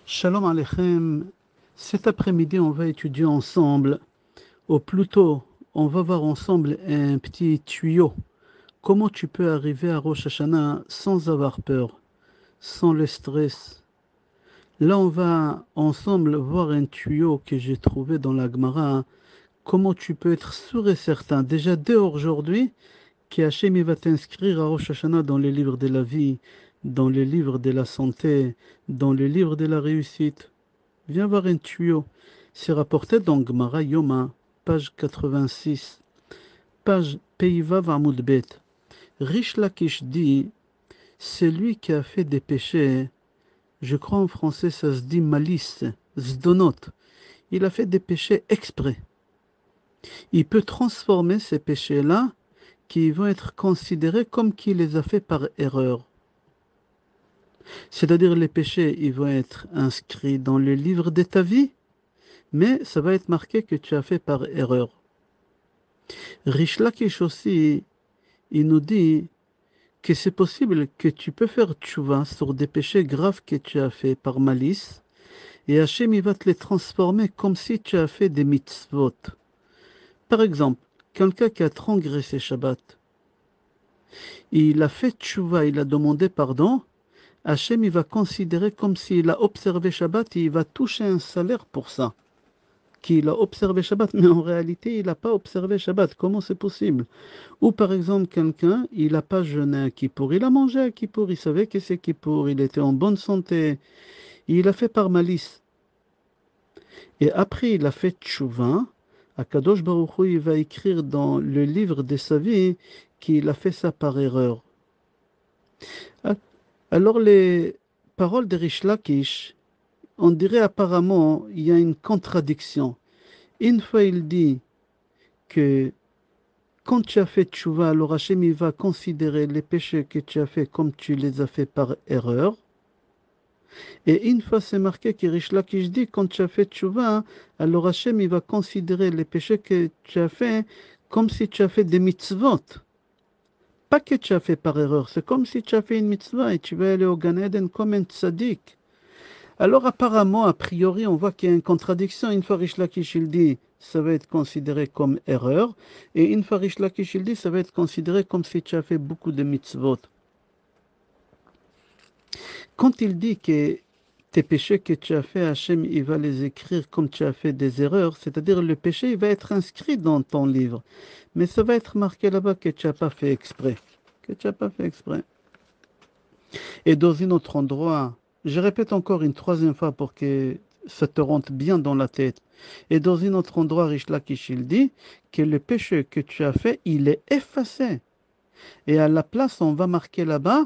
Shalom Aleichem. Cet après-midi, on va étudier ensemble, ou plutôt, on va voir ensemble un petit tuyau. Comment tu peux arriver à Rosh Hashanah sans avoir peur, sans le stress. Là, on va ensemble voir un tuyau que j'ai trouvé dans la Gemara. Comment tu peux être sûr et certain, déjà dès aujourd'hui, qu'Hachem il va t'inscrire à Rosh Hashanah dans les livres de la vie, dans les livres de la santé, dans les livres de la réussite. Viens voir un tuyau. C'est rapporté dans Gemara Yoma, page 86, page Peivav Amud Bet. Rish Lakish dit, c'est lui qui a fait des péchés, je crois en français ça se dit malice, zdonot. Il a fait des péchés exprès. Il peut transformer ces péchés-là qui vont être considérés comme qu'il les a fait par erreur. C'est-à-dire les péchés, ils vont être inscrits dans le livre de ta vie, mais ça va être marqué que tu as fait par erreur. Rish Lakish aussi, il nous dit que c'est possible que tu peux faire tchouva sur des péchés graves que tu as fait par malice, et Hachem il va te les transformer comme si tu as fait des mitzvot. Par exemple, quelqu'un qui a transgressé Shabbat, il a fait tchouva, il a demandé pardon, Hachem il va considérer comme s'il a observé Shabbat et il va toucher un salaire pour ça. Qu'il a observé Shabbat, mais en réalité, il n'a pas observé Shabbat. Comment c'est possible? Ou par exemple, quelqu'un, il n'a pas jeûné à Kippour, il a mangé à Kippour, il savait que c'est Kippour, il était en bonne santé, il a fait par malice. Et après, il a fait tchouva, Akadosh Baruch Hu, il va écrire dans le livre de sa vie qu'il a fait ça par erreur. Alors les paroles de Rish Lakish, on dirait apparemment, il y a une contradiction. Une fois, il dit que quand tu as fait tchouva, alors Hachem il va considérer les péchés que tu as fait comme tu les as fait par erreur. Et une fois c'est marqué que Rish Lakish dit quand tu as fait tchouva, alors Hachem il va considérer les péchés que tu as fait comme si tu as fait des mitzvot. Pas que tu as fait par erreur, c'est comme si tu as fait une mitzvah et tu vas aller au Gan Eden comme un tzaddik. Alors apparemment, a priori, on voit qu'il y a une contradiction. Une fois Rish Lakish il dit, ça va être considéré comme erreur. Et une fois Rish Lakish il dit, ça va être considéré comme si tu as fait beaucoup de mitzvot. Quand il dit que tes péchés que tu as fait, Hachem, il va les écrire comme tu as fait des erreurs, c'est-à-dire le péché, il va être inscrit dans ton livre. Mais ça va être marqué là-bas que tu n'as pas fait exprès. Que tu n'as pas fait exprès. Et dans un autre endroit, je répète encore une troisième fois pour que ça te rentre bien dans la tête. Et dans un autre endroit, Rish Lakish il dit que le péché que tu as fait, il est effacé. Et à la place, on va marquer là-bas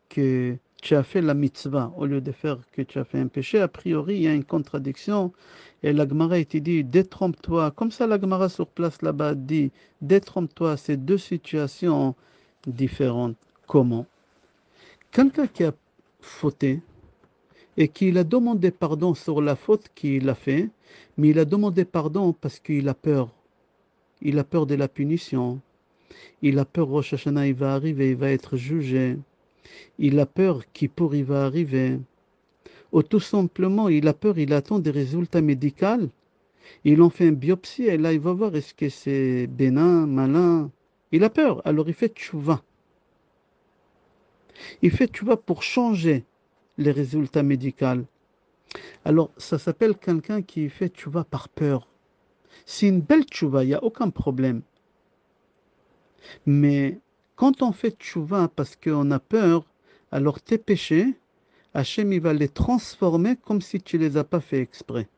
que tu as fait la mitzvah au lieu de faire que tu as fait un péché. A priori, il y a une contradiction. Et la Gemara était dit, détrompe-toi. Comme ça, la Gemara sur place là-bas dit, détrompe-toi. C'est deux situations différentes. Comment? Quelqu'un qui a fauté et qu'il a demandé pardon sur la faute qu'il a fait, mais il a demandé pardon parce qu'il a peur. Il a peur de la punition. Il a peur Rosh Hashanah, il va arriver, il va être jugé. Il a peur Kippour, il va arriver. Ou tout simplement, il a peur, il attend des résultats médicaux. Il en fait une biopsie et là, il va voir est-ce que c'est bénin, malin. Il a peur, alors il fait tchouva. Il fait tchouva pour changer les résultats médicaux. Alors, ça s'appelle quelqu'un qui fait tchouva par peur. C'est une belle tchouva, il n'y a aucun problème. Mais quand on fait tchouva parce qu'on a peur, alors tes péchés, Hachem il va les transformer comme si tu ne les as pas fait exprès.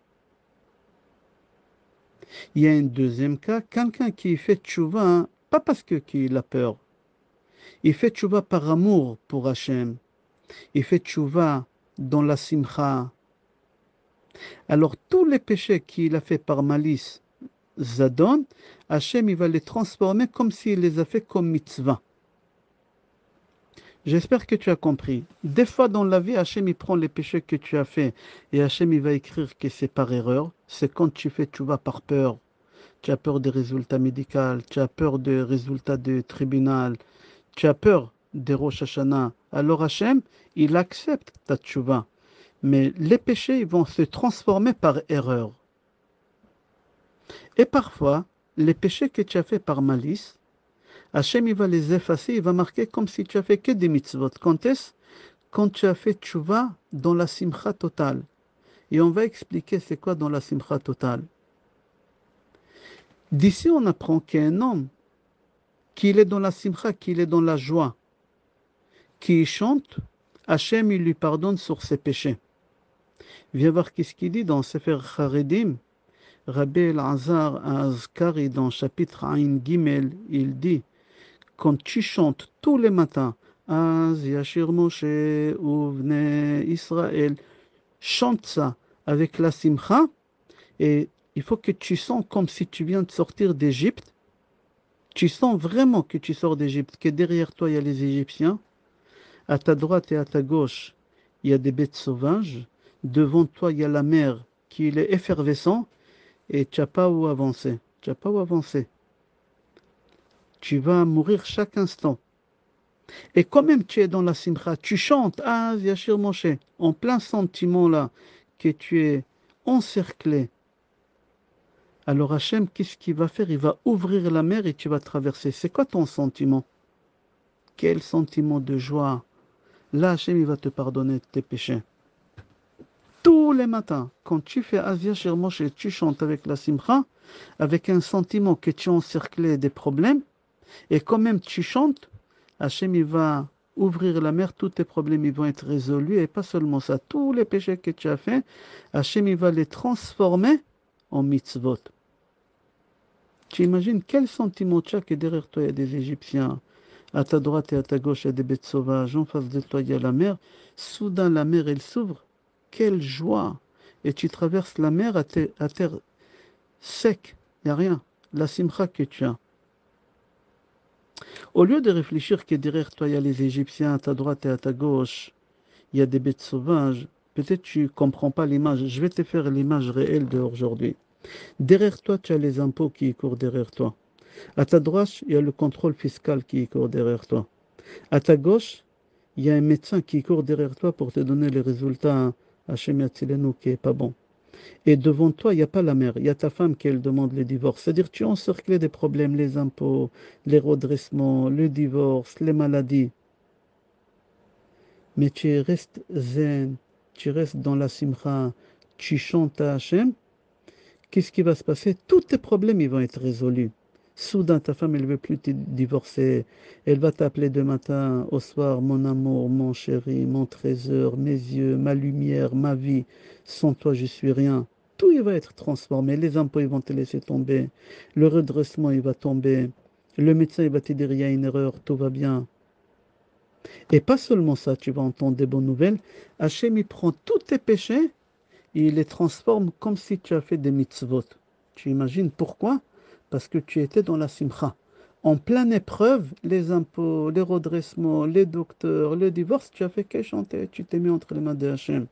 Il y a un deuxième cas, quelqu'un qui fait tchouva, pas parce qu'il a peur. Il fait tchouva par amour pour Hachem. Il fait tchouva dans la simcha. Alors tous les péchés qu'il a fait par malice, Zadon, Hachem il va les transformer comme s'il les a fait comme mitzvah. J'espère que tu as compris. Des fois dans la vie, Hachem il prend les péchés que tu as fait et Hachem il va écrire que c'est par erreur. C'est quand tu fais tchouva par peur. Tu as peur des résultats médicaux, tu as peur des résultats du tribunal, tu as peur des Rosh Hashanah. Alors Hachem, il accepte ta tchouva. Mais les péchés ils vont se transformer par erreur. Et parfois, les péchés que tu as fait par malice, Hachem il va les effacer, il va marquer comme si tu as fait que des mitzvot. Quand est-ce? Quand tu as fait tchouva dans la simcha totale. Et on va expliquer c'est quoi dans la simcha totale. D'ici, on apprend qu'un homme, qu'il est dans la simcha, qu'il est dans la joie, qui chante, Hachem il lui pardonne sur ses péchés. Viens voir qu'est-ce qu'il dit dans Sefer Charedim. Rabbi Elazar Azkari dans chapitre Ain Gimel, il dit quand tu chantes tous les matins, Az Yashir Moshe Uvne Israël, chante ça avec la simcha et il faut que tu sens comme si tu viens de sortir d'Égypte. Tu sens vraiment que tu sors d'Égypte, que derrière toi il y a les Égyptiens, à ta droite et à ta gauche il y a des bêtes sauvages, devant toi il y a la mer qui est effervescent et tu n'as pas où avancer. Tu n'as pas où avancer. Tu vas mourir chaque instant. Et quand même tu es dans la simcha, tu chantes, ah, Yashir Moshe, en plein sentiment là, que tu es encerclé. Alors Hachem, qu'est-ce qu'il va faire? Il va ouvrir la mer et tu vas traverser. C'est quoi ton sentiment? Quel sentiment de joie! Là, Hachem, il va te pardonner tes péchés. Tous les matins, quand tu fais Az Yashir Moshe, tu chantes avec la simcha, avec un sentiment que tu es encerclé des problèmes, et quand même tu chantes, Hachem il va ouvrir la mer, tous tes problèmes ils vont être résolus, et pas seulement ça, tous les péchés que tu as faits, Hachem il va les transformer en mitzvot. Tu imagines quel sentiment tu as que derrière toi il y a des Égyptiens, à ta droite et à ta gauche il y a des bêtes sauvages, en face de toi il y a la mer, soudain la mer elle s'ouvre, quelle joie! Et tu traverses la mer à terre sec, il n'y a rien, la simcha que tu as. Au lieu de réfléchir que derrière toi, il y a les Égyptiens à ta droite et à ta gauche, il y a des bêtes sauvages, peut-être tu ne comprends pas l'image. Je vais te faire l'image réelle d'aujourd'hui. Derrière toi, tu as les impôts qui courent derrière toi. À ta droite, il y a le contrôle fiscal qui court derrière toi. À ta gauche, il y a un médecin qui court derrière toi pour te donner les résultats à Hachem Yatzilenu qui n'est pas bon. Et devant toi, il n'y a pas la mère, il y a ta femme qui elle demande le divorce. C'est-à-dire tu es encerclé des problèmes, les impôts, les redressements, le divorce, les maladies. Mais tu restes zen, tu restes dans la simcha, tu chantes à Hachem. Qu'est-ce qui va se passer? Tous tes problèmes ils vont être résolus. Soudain, ta femme, elle ne veut plus te divorcer. Elle va t'appeler de matin au soir, mon amour, mon chéri, mon trésor, mes yeux, ma lumière, ma vie. Sans toi, je suis rien. Tout, il va être transformé. Les impôts, ils vont te laisser tomber. Le redressement, il va tomber. Le médecin, il va te dire, il y a une erreur, tout va bien. Et pas seulement ça, tu vas entendre des bonnes nouvelles. Hachem, il prend tous tes péchés et il les transforme comme si tu as fait des mitzvot. Tu imagines pourquoi? Parce que tu étais dans la simcha. En pleine épreuve, les impôts, les redressements, les docteurs, le divorce, tu as fait que chanter, tu t'es mis entre les mains de Hachem.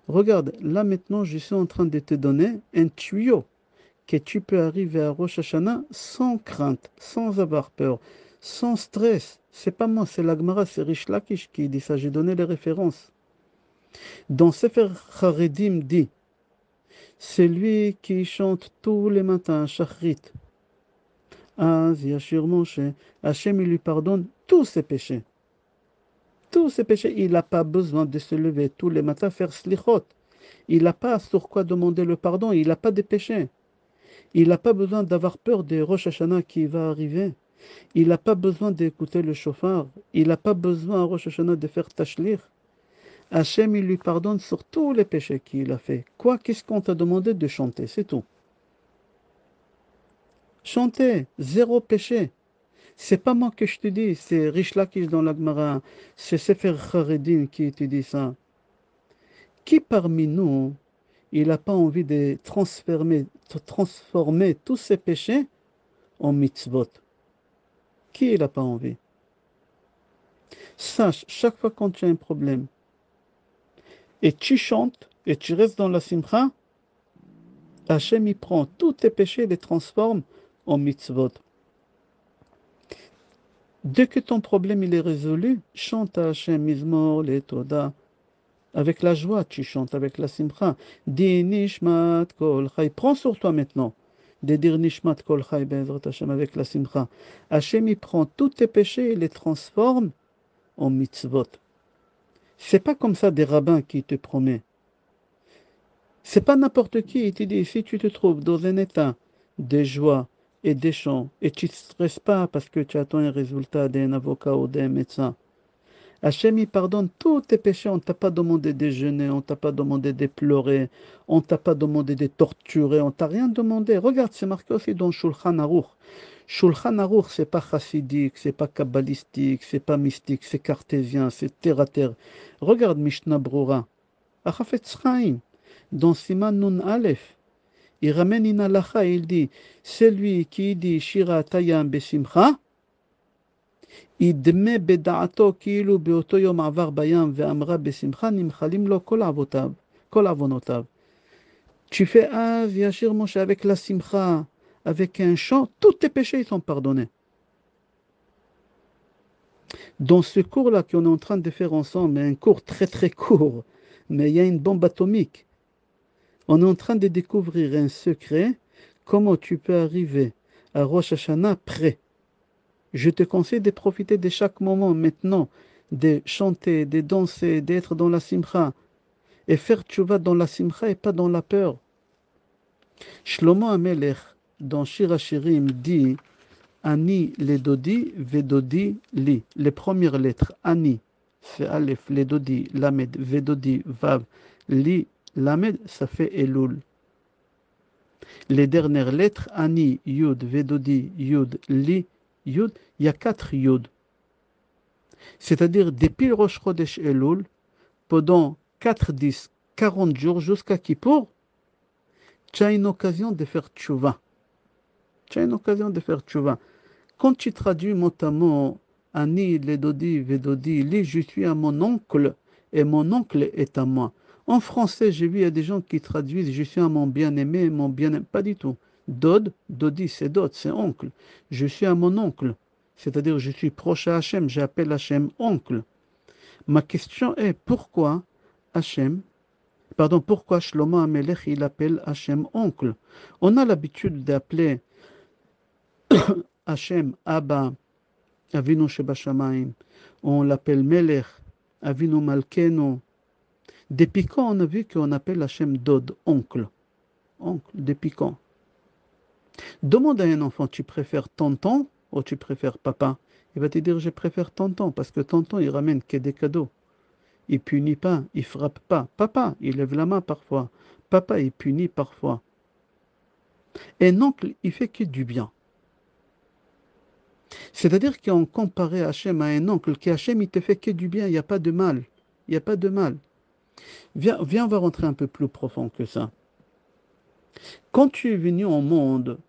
Regarde, là maintenant, je suis en train de te donner un tuyau que tu peux arriver à Rosh Hashanah sans crainte, sans avoir peur, sans stress. C'est pas moi, c'est l'Agmara, c'est Rish Lakish qui dit ça. J'ai donné les références. Dans Sefer Charedim dit, c'est lui qui chante tous les matins, Shachrit. Az Yashir Moshe, Hachem il lui pardonne tous ses péchés. Tous ses péchés, il n'a pas besoin de se lever tous les matins faire slichot. Il n'a pas sur quoi demander le pardon, il n'a pas de péchés. Il n'a pas besoin d'avoir peur des Rosh Hashanah qui va arriver. Il n'a pas besoin d'écouter le chauffard. Il n'a pas besoin à Rosh Hashanah de faire tashlir. Hachem, il lui pardonne sur tous les péchés qu'il a fait. Quoi, qu'est-ce qu'on t'a demandé de chanter? C'est tout. Chanter, zéro péché. C'est pas moi que je te dis, c'est Rish Lakish dans l'Agmara. C'est Sefer Charedim qui te dit ça. Qui parmi nous, il n'a pas envie de transformer tous ses péchés en mitzvot? Qui il n'a pas envie? Sache, chaque fois quand tu as un problème, et tu chantes, et tu restes dans la simcha, Hachem il prend tous tes péchés et les transforme en mitzvot. Dès que ton problème il est résolu, chante à Hachem, Mizmor, les Toda. Avec la joie, tu chantes, avec la simcha. Dis Nishmat Kol Chai. Prends sur toi maintenant de dire Nishmat Kol Chai Be'ezrat Hashem avec la simcha. Hashem, il prend tous tes péchés et les transforme en mitzvot. C'est pas comme ça des rabbins qui te promettent. C'est pas n'importe qui. Il te dit, si tu te trouves dans un état de joie et de chant, et tu ne stresses pas parce que tu attends un résultat d'un avocat ou d'un médecin, Hachem, il pardonne tous tes péchés. On ne t'a pas demandé de jeûner, on ne t'a pas demandé de pleurer, on ne t'a pas demandé de torturer, on ne t'a rien demandé. Regarde, c'est marqué aussi dans Shulchan Aruch. Shulchan Aruch, c'est pas chassidique, c'est pas kabbalistique, c'est pas mystique, c'est cartésien, c'est terre à terre. Regarde Mishnah Brura. Achafetz Chaim, dans Siman Nun Aleph, il ramène une halakha, il dit, celui qui dit Shira Tayam Besimcha, ידמה בדעתו כאילו באותו יום עבר בים ואמרה בשמחה נמחלים לו כל עוונותיו. Tu fais Av Yashir Moshe avec la simcha, avec un chant, tous tes péchés sont pardonnés. Dans ce cours-là qu'on est en train de faire ensemble, un cours très très court, mais il y a une bombe atomique. On est en train de découvrir un secret, comment tu peux arriver à Rosh Hashanah prêt. Je te conseille de profiter de chaque moment maintenant, de chanter, de danser, d'être dans la simcha, et faire tchouva dans la simcha et pas dans la peur. Shlomo Amelech, dans Shir Hashirim, dit Ani ledodi vedodi li. Les premières lettres, Ani, c'est Aleph, ledodi, Lamed, vedodi, Vav, li, Lamed, ça fait Elul. Les dernières lettres, Ani, Yud, vedodi, Yud, li, Yud, il y a 4 Yud. C'est-à-dire depuis le Rosh Chodesh Elul, pendant 4, 10, 40 jours jusqu'à Kippour, tu as une occasion de faire tchouva. Tu as une occasion de faire tchouva. Quand tu traduis mot à mot, Ani, Ledodi, Vedodi, Li, je suis à mon oncle et mon oncle est à moi. En français, j'ai vu, il y a des gens qui traduisent je suis à mon bien-aimé, mon bien-aimé. Pas du tout. Dod, Dodi, c'est Dod, c'est oncle. Je suis à mon oncle. C'est-à-dire, je suis proche à Hachem, j'appelle Hachem oncle. Ma question est pourquoi pourquoi Shlomo Amelech il appelle Hachem oncle? On a l'habitude d'appeler Hachem Abba, Avinu Shebashamayim. On l'appelle Melech, Avinu Malkenu. Depuis quand on a vu qu'on appelle Hachem Dod, oncle? Oncle, depuis quand? Demande à un enfant, tu préfères tonton ou tu préfères papa? Il va te dire, je préfère tonton, parce que tonton, il ramène que des cadeaux. Il punit pas, il frappe pas. Papa, il lève la main parfois. Papa, il punit parfois. Un oncle, il fait que du bien. C'est-à-dire qu'on comparait Hachem à un oncle, qu'Hachem, il te fait que du bien, il n'y a pas de mal. Il n'y a pas de mal. Viens, on va rentrer un peu plus profond que ça. Quand tu es venu au monde,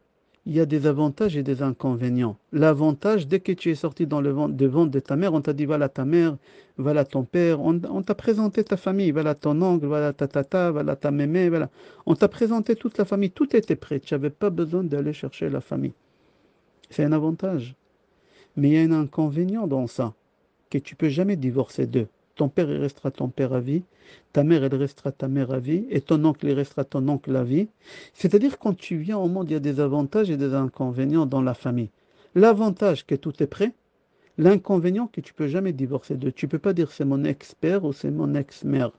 il y a des avantages et des inconvénients. L'avantage, dès que tu es sorti dans le ventre de ta mère, on t'a dit voilà ta mère, voilà ton père, on t'a présenté ta famille, voilà ton oncle, voilà ta tata, voilà ta mémé, voilà. On t'a présenté toute la famille, tout était prêt, tu n'avais pas besoin d'aller chercher la famille. C'est un avantage. Mais il y a un inconvénient dans ça, que tu ne peux jamais divorcer d'eux. Ton père, il restera ton père à vie, ta mère, elle restera ta mère à vie, et ton oncle, il restera ton oncle à vie. C'est-à-dire, quand tu viens au monde, il y a des avantages et des inconvénients dans la famille. L'avantage, que tout est prêt. L'inconvénient, que tu ne peux jamais divorcer d'eux. Tu ne peux pas dire c'est mon ex-père ou c'est mon ex-mère.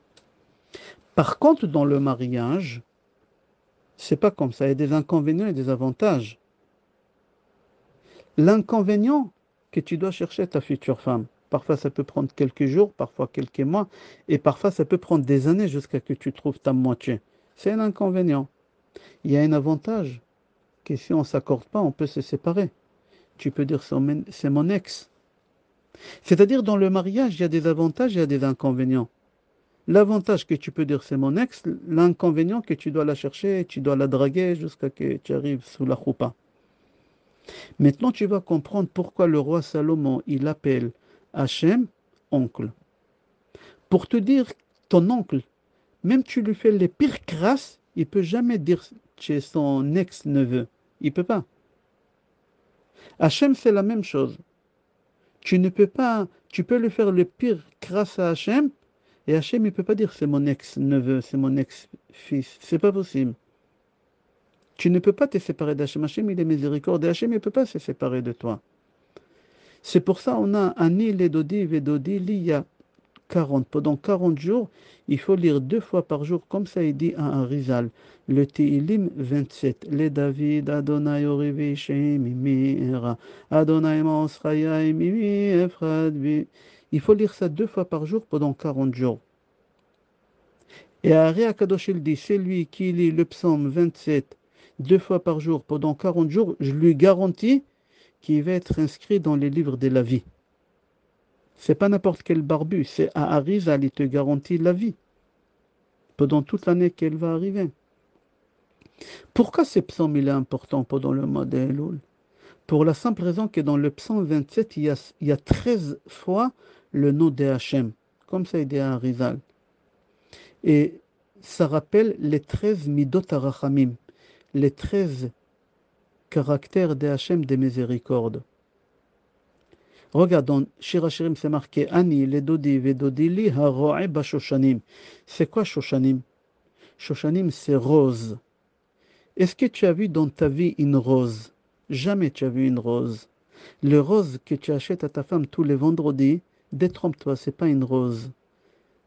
Par contre, dans le mariage, c'est pas comme ça. Il y a des inconvénients et des avantages. L'inconvénient, que tu dois chercher ta future femme. Parfois, ça peut prendre quelques jours, parfois quelques mois, et parfois, ça peut prendre des années jusqu'à ce que tu trouves ta moitié. C'est un inconvénient. Il y a un avantage, que si on ne s'accorde pas, on peut se séparer. Tu peux dire c'est mon ex. C'est-à-dire, dans le mariage, il y a des avantages et il y a des inconvénients. L'avantage que tu peux dire c'est mon ex, l'inconvénient que tu dois la chercher, tu dois la draguer jusqu'à ce que tu arrives sous la choupa. Maintenant, tu vas comprendre pourquoi le roi Salomon, il appelle Hachem oncle. Pour te dire, ton oncle, même tu lui fais les pires crasses, il ne peut jamais dire chez son ex-neveu. Il ne peut pas. Hachem, c'est la même chose. Tu ne peux pas, tu peux lui faire le pire crasse à Hachem, Et Hachem, il ne peut pas dire c'est mon ex-neveu, c'est mon ex-fils. C'est pas possible. Tu ne peux pas te séparer d'Hachem. Hachem, il est miséricorde et Hachem, il ne peut pas se séparer de toi. C'est pour ça on a Ani, Ledodi, Vedodi, Liya 40. Pendant 40 jours, il faut lire 2 fois par jour, comme ça il dit à un Rizal. Le Tehillim 27. Le David, Adonai Orivi, Mimi, Era. Adonai Maosraya, Mimi, Efradvi. Il faut lire ça 2 fois par jour pendant 40 jours. Et Ari Akadosh, il dit, c'est lui qui lit le psaume 27 2 fois par jour pendant 40 jours, je lui garantis qu'il va être inscrit dans les livres de la vie. C'est pas n'importe quel barbu, c'est à Arizal, il te garantit la vie pendant toute l'année qu'elle va arriver. Pourquoi ce psaume il est important pendant le mois d'Elul? Pour la simple raison que dans le psaume 27, il y a 13 fois le nom de Hachem, comme ça il dit à Arizal. Et ça rappelle les 13 midot arachamim, les 13 caractères de Hachem des miséricordes. Regarde, dans Shir Hashirim, c'est marqué Ani, Ledodi, Vedodili, Haroe Bashoshanim. C'est quoi Shoshanim? Shoshanim, c'est rose. Est-ce que tu as vu dans ta vie une rose? Jamais tu as vu une rose. Le rose que tu achètes à ta femme tous les vendredis, détrompe-toi, c'est pas une rose.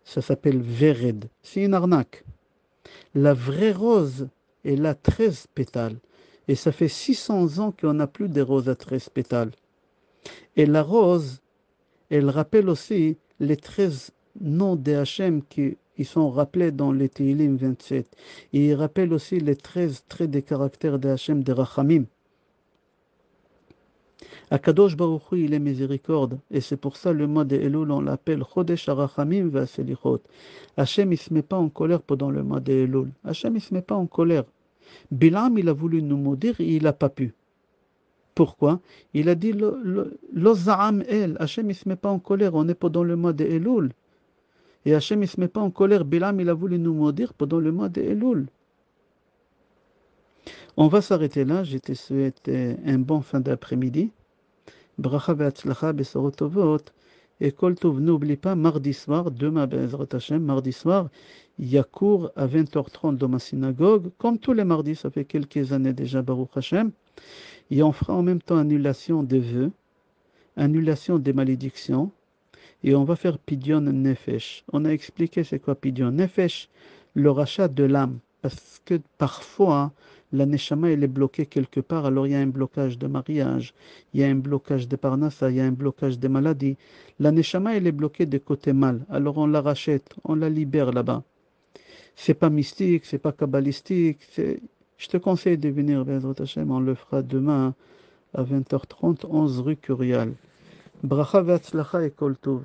Ça s'appelle Vered. C'est une arnaque. La vraie rose, elle a 13 pétales. Et ça fait 600 ans qu'on n'a plus des roses à 13 pétales. Et la rose, elle rappelle aussi les 13 noms de Hachem qui sont rappelés dans les Tehillim 27. Et il rappelle aussi les 13 traits des caractères de Hachem de Rachamim. Akadosh Baruch Hu, il est miséricorde. Et c'est pour ça le mois de Elul, on l'appelle Chodesh HaRachamim VaSelichot. Hachem, il ne se met pas en colère pendant le mois de Elul. Hachem, il ne se met pas en colère. Bilam, il a voulu nous maudire et il n'a pas pu. Pourquoi? Il a dit Lo Za'am El. Hachem, il ne se met pas en colère. On est pendant le mois de Elul. Et Hachem, il ne se met pas en colère. Bilam, il a voulu nous maudire pendant le mois de Elul. On va s'arrêter là. Je te souhaite un bon fin d'après-midi. Bracha ve'atzlacha besorot tovot. Et kol tov, n'oublie pas, mardi soir, demain, Be'ezrat Hashem, mardi soir, il y a cours à 20h30 dans ma synagogue. Comme tous les mardis, ça fait quelques années déjà, Baruch Hashem. Et on fera en même temps annulation des vœux, annulation des malédictions, et on va faire Pidyon Nefesh. On a expliqué c'est quoi Pidyon Nefesh, le rachat de l'âme, parce que parfois, la Neshama elle est bloquée quelque part, alors il y a un blocage de mariage, il y a un blocage de Parnassa, il y a un blocage de maladie. La Neshama elle est bloquée de côté mal, alors on la rachète, on la libère là-bas. C'est pas mystique, c'est pas kabbalistique, je te conseille de venir, Be'ezrat Hashem, on le fera demain à 20h30, 11 rue Curial. Bracha ve'atzlacha et kol tov.